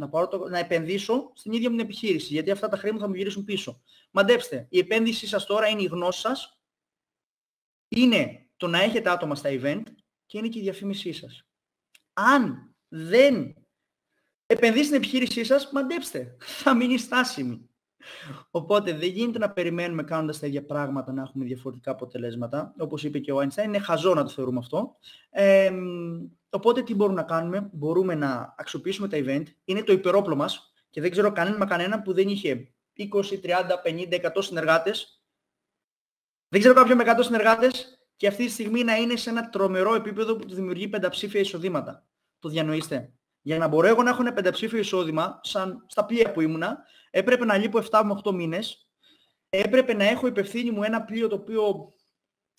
Να επενδύσω στην ίδια μου την επιχείρηση, γιατί αυτά τα χρήματα θα μου γυρίσουν πίσω. Μαντέψτε, η επένδυσή σας τώρα είναι η γνώση σας, είναι το να έχετε άτομα στα event και είναι και η διαφήμισή σας. Αν δεν επενδύσετε στην επιχείρησή σας, μαντέψτε, θα μείνει στάσιμη. Οπότε δεν γίνεται να περιμένουμε κάνοντας τα ίδια πράγματα να έχουμε διαφορετικά αποτελέσματα. Όπως είπε και ο Einstein, είναι χαζό να το θεωρούμε αυτό. Οπότε τι μπορούμε να κάνουμε? Μπορούμε να αξιοποιήσουμε τα event. Είναι το υπερόπλο μας και δεν ξέρω κανέναν που δεν είχε 20, 30, 50, 100 συνεργάτες. Δεν ξέρω κάποιον με 100 συνεργάτες και αυτή τη στιγμή να είναι σε ένα τρομερό επίπεδο που του δημιουργεί πενταψήφια εισοδήματα. Το διανοείστε? Για να μπορώ εγώ να έχω ένα πενταψήφιο εισόδημα, σαν στα πλοία που ήμουνα, έπρεπε να λείπω 7 με 8 μήνες. Έπρεπε να έχω υπευθύνη μου ένα πλοίο το οποίο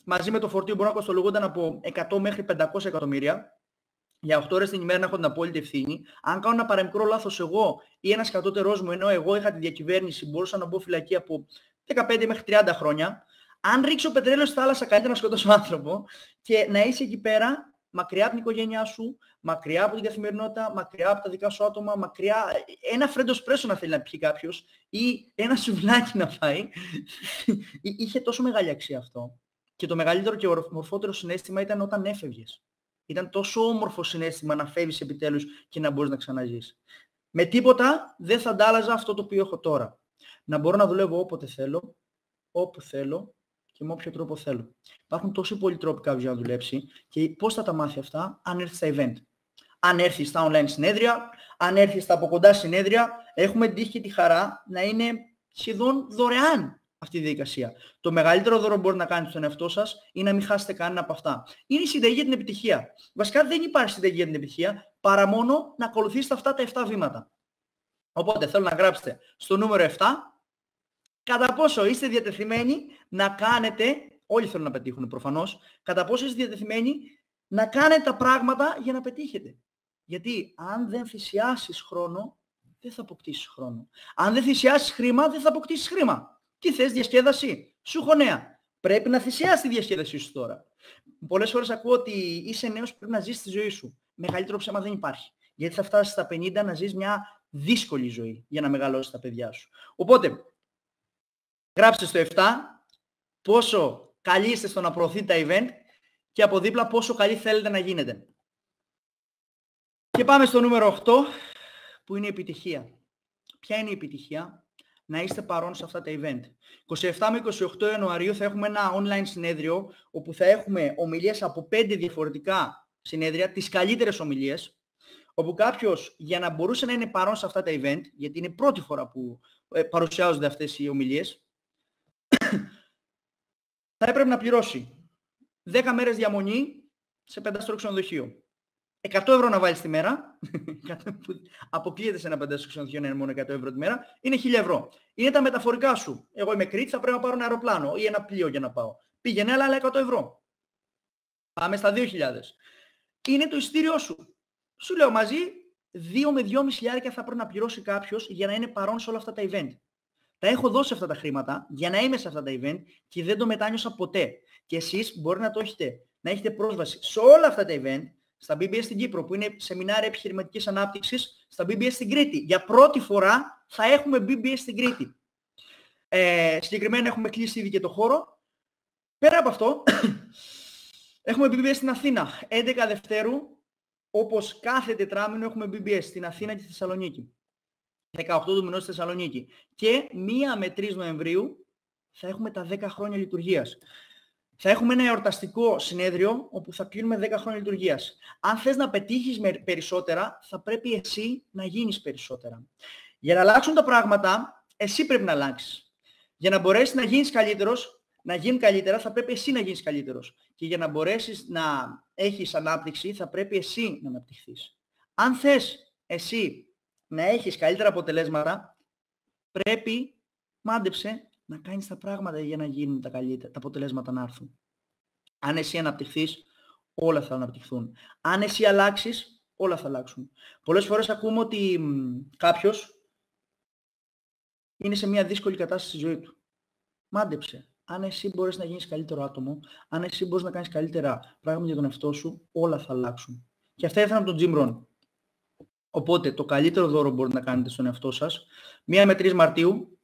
μαζί με το φορτίο μπορεί να κοστολογούνταν από 100 μέχρι 500 εκατομμύρια. Για 8 ώρες την ημέρα να έχω την απόλυτη ευθύνη. Αν κάνω ένα παραμικρό λάθος εγώ ή ένας κατώτερός μου, ενώ εγώ είχα τη διακυβέρνηση, μπορούσα να μπω φυλακή από 15 μέχρι 30 χρόνια. Αν ρίξω πετρέλαιο στη θάλασσα, καλύτερα να σκοτώσω άνθρωπο και να είσαι εκεί πέρα, μακριά από την οικογένειά σου, μακριά από την καθημερινότητα, μακριά από τα δικά σου άτομα, μακριά. Ένα φρέντο σπρέσο να θέλει να πιει κάποιος ή ένα σουβλάκι να φάει. Είχε τόσο μεγάλη αξία αυτό. Και το μεγαλύτερο και ομορφότερο συναίσθημα ήταν όταν έφευγες. Ήταν τόσο όμορφο συναίσθημα να φεύγεις επιτέλους και να μπορείς να ξαναζείς. Με τίποτα δεν θα αντάλλαζα αυτό το οποίο έχω τώρα. Να μπορώ να δουλεύω όποτε θέλω, όπου θέλω και με όποιο τρόπο θέλω. Υπάρχουν τόσοι πολλοί τρόποι κάποιος για να δουλέψει και πώς θα τα μάθει αυτά? Αν έρθει στα event. Αν έρθει στα online συνέδρια, αν έρθει στα από κοντά συνέδρια, έχουμε την τύχη και τη χαρά να είναι σχεδόν δωρεάν αυτή η διαδικασία. Το μεγαλύτερο δώρο που μπορείτε να κάνετε στον εαυτό σας είναι να μην χάσετε κανένα από αυτά. Είναι η συνταγή για την επιτυχία. Βασικά δεν υπάρχει συνταγή για την επιτυχία, παρά μόνο να ακολουθήσετε αυτά τα 7 βήματα. Οπότε θέλω να γράψετε στο νούμερο 7, κατά πόσο είστε διατεθειμένοι να κάνετε, όλοι θέλουν να πετύχουν προφανώς, κατά πόσο είστε διατεθειμένοι να κάνετε τα πράγματα για να πετύχετε. Γιατί αν δεν θυσιάσεις χρόνο, δεν θα αποκτήσεις χρόνο. Αν δεν θυσιάσεις χρήμα, δεν θα αποκτήσεις χρήμα. Τι θες, διασκέδαση? Σου έχω νέα. Πρέπει να θυσιάσεις τη διασκέδασή σου τώρα. Πολλές φορές ακούω ότι είσαι νέος, πρέπει να ζεις τη ζωή σου. Μεγαλύτερο ψέμα δεν υπάρχει. Γιατί θα φτάσεις στα 50 να ζεις μια δύσκολη ζωή για να μεγαλώσεις τα παιδιά σου. Οπότε, γράψτε στο 7 πόσο καλοί είστε στο να προωθείτε τα event και από δίπλα πόσο καλοί θέλετε να γίνετε. Και πάμε στο νούμερο 8, που είναι η επιτυχία. Ποια είναι η επιτυχία? Να είστε παρόν σε αυτά τα event. 27 με 28 Ιανουαρίου θα έχουμε ένα online συνέδριο, όπου θα έχουμε ομιλίες από 5 διαφορετικά συνέδρια, τις καλύτερες ομιλίες, όπου κάποιος για να μπορούσε να είναι παρόν σε αυτά τα event, γιατί είναι η πρώτη φορά που παρουσιάζονται αυτές οι ομιλίες, θα έπρεπε να πληρώσει 10 μέρες διαμονή σε 5-στρο ξενοδοχείο. 100 ευρώ να βάλεις τη μέρα, αποκλείεται σε ένα 5-στρο ξενοδοχείο να είναι μόνο 100 ευρώ τη μέρα, είναι 1000 ευρώ. Είναι τα μεταφορικά σου. Εγώ είμαι Κρήτη, θα πρέπει να πάρω ένα αεροπλάνο ή ένα πλοίο για να πάω. Πήγαινε, αλλά 100 ευρώ. Πάμε στα 2.000. Είναι το εισιτήριό σου. Σου λέω μαζί 2 με 2,5 χιλιάρικα θα πρέπει να πληρώσει κάποιος για να είναι παρόν σε όλα αυτά τα event. Τα έχω δώσει αυτά τα χρήματα για να είμαι σε αυτά τα event και δεν το μετάνιωσα ποτέ. Και εσείς μπορεί να το έχετε, να έχετε πρόσβαση σε όλα αυτά τα event, στα BBS στην Κύπρο που είναι σεμινάρια επιχειρηματικής ανάπτυξης, στα BBS στην Κρήτη. Για πρώτη φορά θα έχουμε BBS στην Κρήτη. Συγκεκριμένα έχουμε κλείσει ήδη και το χώρο. Πέρα από αυτό, έχουμε BBS στην Αθήνα. 11 Δευτέρου, όπως κάθε τετράμινο έχουμε BBS στην Αθήνα και στη Θεσσαλονίκη. 18 του μηνός στη Θεσσαλονίκη. Και 1 με 3 Νοεμβρίου θα έχουμε τα 10 χρόνια λειτουργίας. Θα έχουμε ένα εορταστικό συνέδριο όπου θα κλείνουμε 10 χρόνια λειτουργίας. Αν θες να πετύχεις περισσότερα, θα πρέπει εσύ να γίνεις περισσότερα. Για να αλλάξουν τα πράγματα, εσύ πρέπει να αλλάξεις. Για να μπορέσεις να γίνεις καλύτερος, να γίνουν καλύτερα, θα πρέπει εσύ να γίνεις καλύτερος. Και για να μπορέσεις να έχεις ανάπτυξη, θα πρέπει εσύ να αναπτυχθείς. Αν θες εσύ να έχεις καλύτερα αποτελέσματα, πρέπει, μάντεψε, να κάνεις τα πράγματα για να γίνουν τα αποτελέσματα να έρθουν. Αν εσύ αναπτυχθείς, όλα θα αναπτυχθούν. Αν εσύ αλλάξεις, όλα θα αλλάξουν. Πολλές φορές ακούμε ότι κάποιος είναι σε μια δύσκολη κατάσταση στη ζωή του. Μάντεψε. Αν εσύ μπορείς να γίνεις καλύτερο άτομο, αν εσύ μπορείς να κάνεις καλύτερα πράγματα για τον εαυτό σου, όλα θα αλλάξουν. Και αυτά ήρθαν από τον Jim Rohn. Οπότε το καλύτερο δώρο μπορείτε να κάνετε στον εαυτό σας, 1 με 3 Μαρτίου,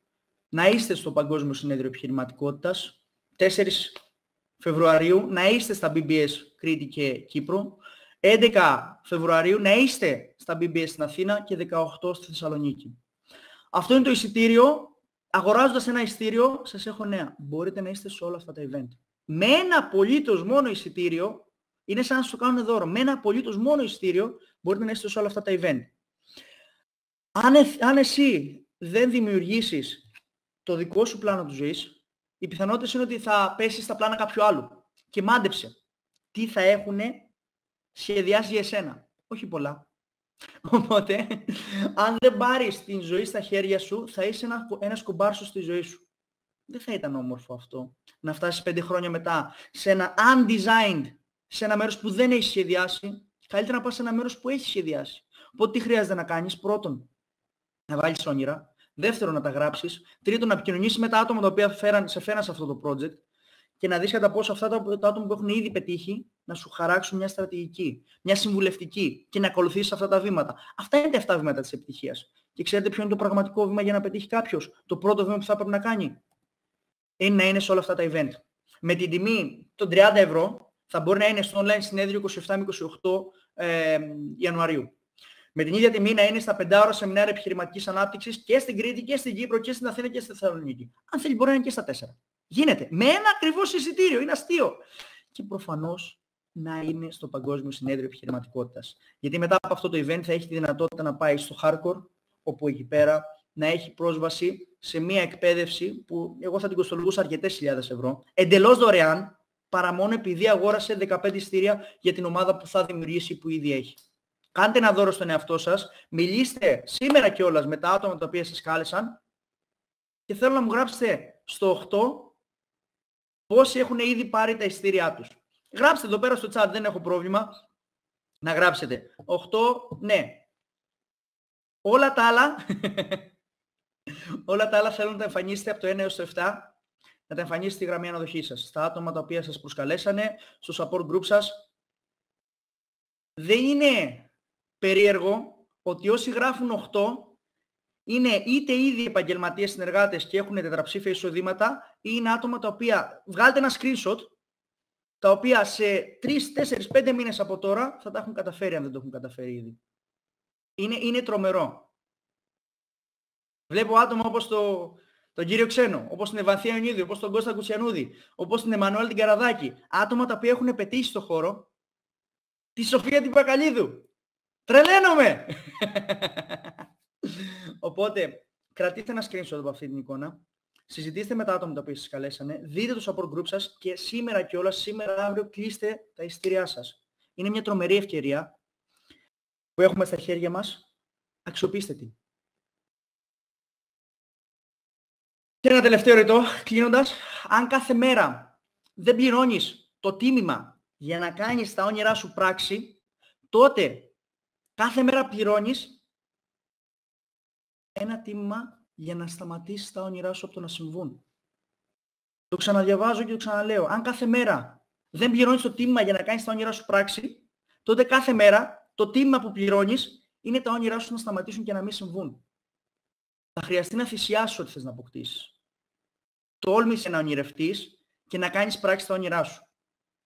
να είστε στο Παγκόσμιο Συνέδριο Επιχειρηματικότητας, 4 Φεβρουαρίου να είστε στα BBS Κρήτη και Κύπρο, 11 Φεβρουαρίου να είστε στα BBS στην Αθήνα και 18 στη Θεσσαλονίκη. Αυτό είναι το εισιτήριο. Αγοράζοντας ένα εισιτήριο, σας έχω νέα. Μπορείτε να είστε σε όλα αυτά τα event. Με ένα απολύτως μόνο εισιτήριο, είναι σαν να σου κάνουν δώρο. Με ένα απολύτως μόνο εισιτήριο, μπορείτε να είστε σε όλα αυτά τα event. Αν εσύ δεν δημιουργήσεις το δικό σου πλάνο της ζωής, οι πιθανότητες είναι ότι θα πέσεις στα πλάνα κάποιου άλλου. Και μάντεψε τι θα έχουν σχεδιάσει για εσένα. Όχι πολλά. Οπότε, αν δεν πάρεις την ζωή στα χέρια σου, θα είσαι ένας κομπάρσος στη ζωή σου. Δεν θα ήταν όμορφο αυτό. Να φτάσεις 5 χρόνια μετά σε ένα undesigned, σε ένα μέρος που δεν έχεις σχεδιάσει. Καλύτερα να πας σε ένα μέρος που έχεις σχεδιάσει. Οπότε τι χρειάζεται να κάνεις? Πρώτον, να βάλεις όνειρα. Δεύτερον, να τα γράψεις. Τρίτον, να επικοινωνήσεις με τα άτομα τα οποία σε φέραν σε αυτό το project και να δεις κατά πόσο αυτά τα άτομα που έχουν ήδη πετύχει να σου χαράξουν μια στρατηγική, μια συμβουλευτική και να ακολουθήσεις αυτά τα βήματα. Αυτά είναι τα 7 βήματα της επιτυχίας. Και ξέρετε ποιο είναι το πραγματικό βήμα για να πετύχει κάποιος? Το πρώτο βήμα που θα πρέπει να κάνει είναι να είναι σε όλα αυτά τα event. Με την τιμή των 30 ευρώ θα μπορεί να είναι στο online συνέδριο 27 με 28 Ιανουαρίου. Με την ίδια τιμή να είναι στα 5ωρα σεμινάρια επιχειρηματικής ανάπτυξης και στην Κρήτη και στην Κύπρο και στην Αθήνα και στη Θεσσαλονίκη. Αν θέλει μπορεί να είναι και στα 4. Γίνεται. Με ένα ακριβώς εισιτήριο. Είναι αστείο. Και προφανώς να είναι στο Παγκόσμιο Συνέδριο Επιχειρηματικότητας. Γιατί μετά από αυτό το event θα έχει τη δυνατότητα να πάει στο Hardcore, όπου εκεί πέρα να έχει πρόσβαση σε μια εκπαίδευση που εγώ θα την κοστολογούσα αρκετές χιλιάδες ευρώ, εντελώς δωρεάν, παρά μόνο επειδή αγόρασε 15 εισιτήρια για την ομάδα που θα δημιουργήσει, που ήδη έχει. Κάντε ένα δώρο στον εαυτό σας, μιλήστε σήμερα κιόλας με τα άτομα τα οποία σας κάλεσαν και θέλω να μου γράψετε στο 8 πόσοι έχουν ήδη πάρει τα εισιτήριά τους. Γράψτε εδώ πέρα στο chat, δεν έχω πρόβλημα να γράψετε. 8, ναι. Όλα τα άλλα, όλα τα άλλα θέλω να τα εμφανίσετε από το 1 έως το 7, να τα εμφανίσετε στη γραμμή αναδοχής σας, στα άτομα τα οποία σας προσκαλέσανε, στο support group σας. Δεν είναι περίεργο ότι όσοι γράφουν 8 είναι είτε ήδη επαγγελματίες συνεργάτες και έχουν τετραψήφια εισοδήματα ή είναι άτομα τα οποία βγάλτε ένα screenshot, τα οποία σε 3, 4, 5 μήνες από τώρα θα τα έχουν καταφέρει αν δεν το έχουν καταφέρει ήδη. Είναι τρομερό. Βλέπω άτομα όπως τον κύριο Ξένο, όπως την Ευανθία Ιωνίδη, όπως τον Κώστα Κουτσιανούδη, όπως την Εμμανουέλ την Καραδάκη. Άτομα τα οποία έχουν πετύχει στο χώρο. Τη Σοφία την Πακαλίδου. Τρελαίνομαι! Οπότε, κρατήστε ένα screenshot από αυτή την εικόνα. Συζητήστε με τα άτομα τα οποία σας καλέσανε. Δείτε το support group σας και σήμερα κιόλας, σήμερα αύριο, κλείστε τα εισιτήριά σας. Είναι μια τρομερή ευκαιρία που έχουμε στα χέρια μας. Αξιοποιήστε την. Και ένα τελευταίο ρητό, κλείνοντας. Αν κάθε μέρα δεν πληρώνεις το τίμημα για να κάνεις τα όνειρά σου πράξη, τότε κάθε μέρα πληρώνεις ένα τίμημα για να σταματήσεις τα όνειρά σου από το να συμβούν. Το ξαναδιαβάζω και το ξαναλέω. Αν κάθε μέρα δεν πληρώνεις το τίμημα για να κάνεις τα όνειρά σου πράξη, τότε κάθε μέρα το τίμημα που πληρώνεις είναι τα όνειρά σου να σταματήσουν και να μην συμβούν. Θα χρειαστεί να θυσιάσεις ό,τι θες να αποκτήσεις. Τόλμησε να ονειρευτείς και να κάνεις πράξη τα όνειρά σου.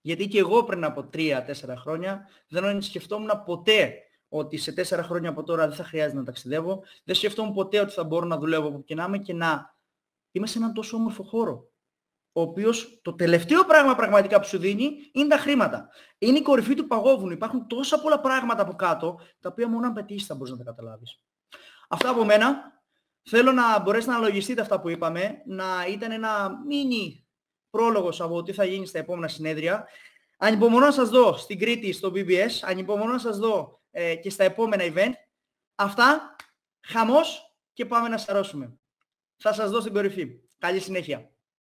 Γιατί και εγώ πριν από 3-4 χρόνια δεν σκεφτόμουν ποτέ ότι σε 4 χρόνια από τώρα δεν θα χρειάζεται να ταξιδεύω. Δεν σκεφτόμουν ποτέ ότι θα μπορώ να δουλεύω από εκεί να είμαι και να είμαι σε έναν τόσο όμορφο χώρο. Ο οποίος το τελευταίο πράγμα πραγματικά που σου δίνει είναι τα χρήματα. Είναι η κορυφή του παγόβουνου. Υπάρχουν τόσα πολλά πράγματα από κάτω, τα οποία μόνο αν πετύχεις θα μπορείς να τα καταλάβεις. Αυτά από μένα. Θέλω να μπορέσετε να λογιστείτε αυτά που είπαμε, να ήταν ένα μίνι πρόλογος από τι θα γίνει στα επόμενα συνέδρια. Ανυπομονώ να σας δω στην Κρήτη, στο BBS, ανυπομονώ να σας δω και στα επόμενα event. Αυτά, χαμός και πάμε να σαρώσουμε. Θα σας δω στην κορυφή. Καλή συνέχεια.